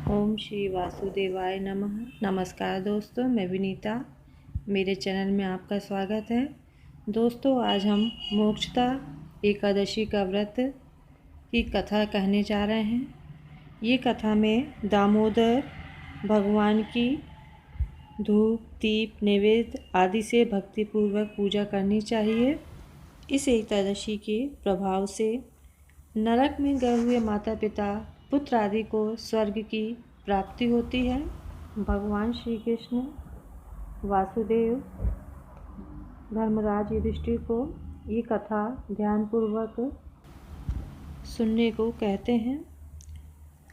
ओम श्री वासुदेवाय नमः। नमस्कार दोस्तों, मैं विनीता। मेरे चैनल में आपका स्वागत है। दोस्तों, आज हम मोक्षदा एकादशी का व्रत की कथा कहने जा रहे हैं। ये कथा में दामोदर भगवान की धूप, दीप, नैवेद्य आदि से भक्तिपूर्वक पूजा करनी चाहिए। इस एकादशी के प्रभाव से नरक में गए हुए माता पिता, पुत्र आदि को स्वर्ग की प्राप्ति होती है। भगवान श्री कृष्ण वासुदेव धर्मराज युधिष्ठिर को ये कथा ध्यानपूर्वक सुनने को कहते हैं।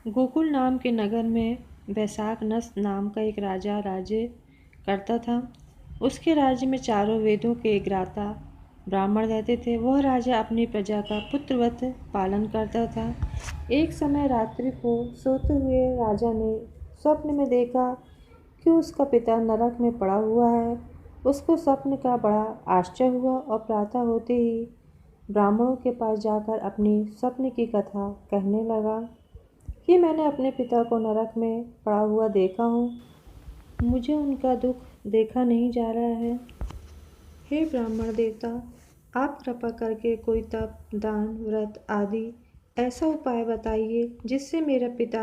गोकुल नाम के नगर में वैशाख नस नाम का एक राजा राज्य करता था। उसके राज्य में चारों वेदों के ज्ञाता ब्राह्मण रहते थे। वह राजा अपनी प्रजा का पुत्रवत पालन करता था। एक समय रात्रि को सोते हुए राजा ने स्वप्न में देखा कि उसका पिता नरक में पड़ा हुआ है। उसको स्वप्न का बड़ा आश्चर्य हुआ और प्रातः होते ही ब्राह्मणों के पास जाकर अपनी स्वप्न की कथा कहने लगा कि मैंने अपने पिता को नरक में पड़ा हुआ देखा हूँ। मुझे उनका दुख देखा नहीं जा रहा है। हे ब्राह्मण देवता, आप कृपा करके कोई तप, दान, व्रत आदि ऐसा उपाय बताइए जिससे मेरे पिता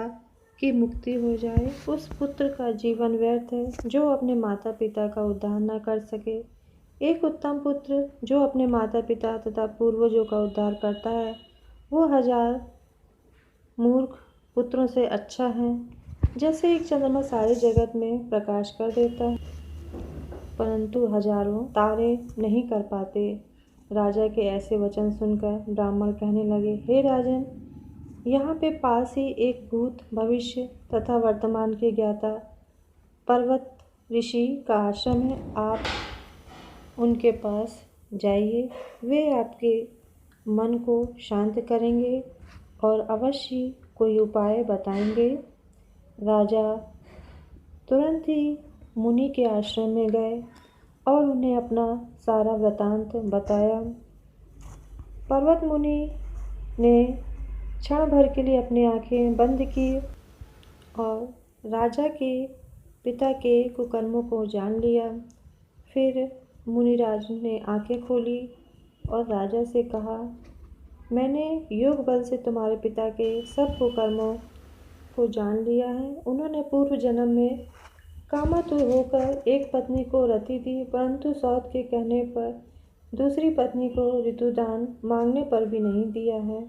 की मुक्ति हो जाए। उस पुत्र का जीवन व्यर्थ है जो अपने माता पिता का उद्धार न कर सके। एक उत्तम पुत्र जो अपने माता पिता तथा पूर्वजों का उद्धार करता है, वो 1000 मूर्ख पुत्रों से अच्छा है। जैसे एक चंद्रमा सारे जगत में प्रकाश कर देता है, परंतु हजारों तारे नहीं कर पाते। राजा के ऐसे वचन सुनकर ब्राह्मण कहने लगे, हे राजन, यहाँ पे पास ही एक भूत, भविष्य तथा वर्तमान के ज्ञाता पर्वत ऋषि का आश्रम है। आप उनके पास जाइए, वे आपके मन को शांत करेंगे और अवश्य कोई उपाय बताएंगे। राजा तुरंत ही मुनि के आश्रम में गए और उन्हें अपना सारा वृतांत बताया। पर्वत मुनि ने क्षण भर के लिए अपनी आंखें बंद की और राजा के पिता के कुकर्मों को जान लिया। फिर मुनिराज ने आंखें खोली और राजा से कहा, मैंने योग बल से तुम्हारे पिता के सब कुकर्मों को जान लिया है। उन्होंने पूर्व जन्म में कामातुर होकर एक पत्नी को रति दी, परंतु सौत के कहने पर दूसरी पत्नी को ऋतुदान मांगने पर भी नहीं दिया है।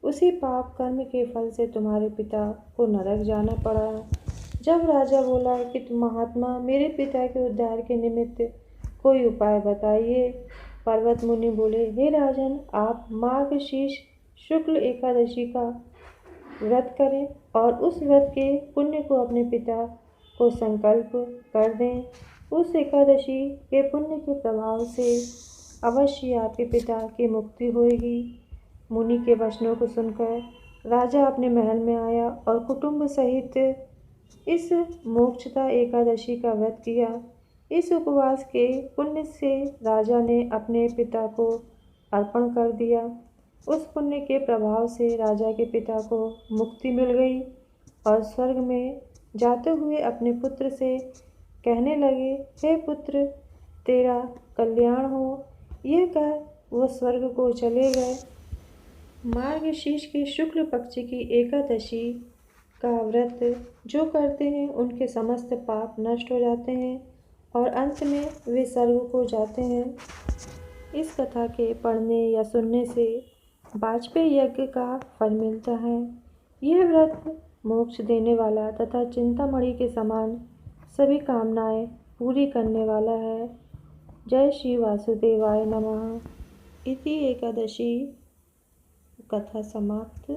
उसी पाप कर्म के फल से तुम्हारे पिता को नरक जाना पड़ा। जब राजा बोला कि तुम महात्मा, मेरे पिता के उद्धार के निमित्त कोई उपाय बताइए, पर्वत मुनि बोले, हे राजन, आप मार्गशीर्ष शुक्ल एकादशी का व्रत करें और उस व्रत के पुण्य को अपने पिता को संकल्प कर दें। उस एकादशी के पुण्य के प्रभाव से अवश्य आपके पिता की मुक्ति होगी। मुनि के वचनों को सुनकर राजा अपने महल में आया और कुटुंब सहित इस मोक्षदा एकादशी का व्रत किया। इस उपवास के पुण्य से राजा ने अपने पिता को अर्पण कर दिया। उस पुण्य के प्रभाव से राजा के पिता को मुक्ति मिल गई और स्वर्ग में जाते हुए अपने पुत्र से कहने लगे, हे पुत्र, तेरा कल्याण हो। यह कह वो स्वर्ग को चले गए। मार्गशीर्ष के शुक्ल पक्ष की एकादशी का व्रत जो करते हैं उनके समस्त पाप नष्ट हो जाते हैं और अंत में वे स्वर्ग को जाते हैं। इस कथा के पढ़ने या सुनने से वाजपेयी यज्ञ का फल मिलता है। यह व्रत मोक्ष देने वाला तथा चिंतामणि के समान सभी कामनाएं पूरी करने वाला है। जय श्री वासुदेवाय नमः। इति एकादशी कथा समाप्त।